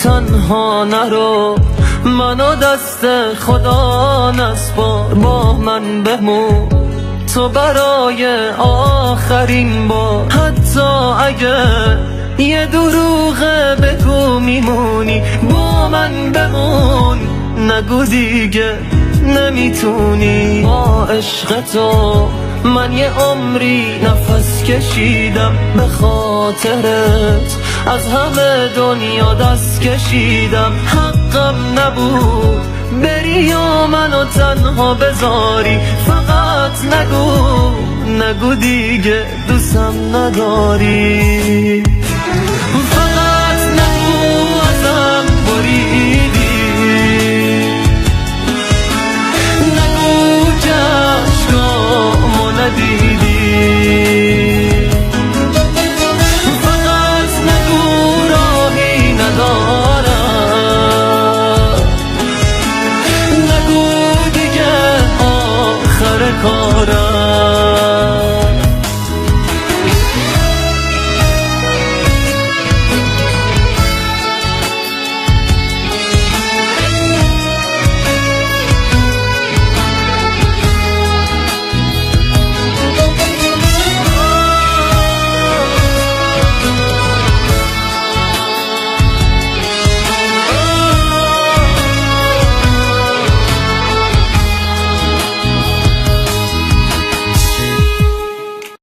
تنها نرو، منو دست خدا نسپار، با من بمون تو برای آخرین بار. حتی اگه یه دروغه بگو میمونی، با من بمون، نگو دیگه نمیتونی. با عشق تو من یه عمری نفس کشیدم، به خاطرت از همه دنیا دست کشیدم. حقم نبود بری و منو تنها بذاری، فقط نگو دیگه دوستم نداری. فقط نگو ازم بریدی، نگو که عشقامو ندیدی، فقط نگو راهی ندارم، نگو دیگه آخر کارم.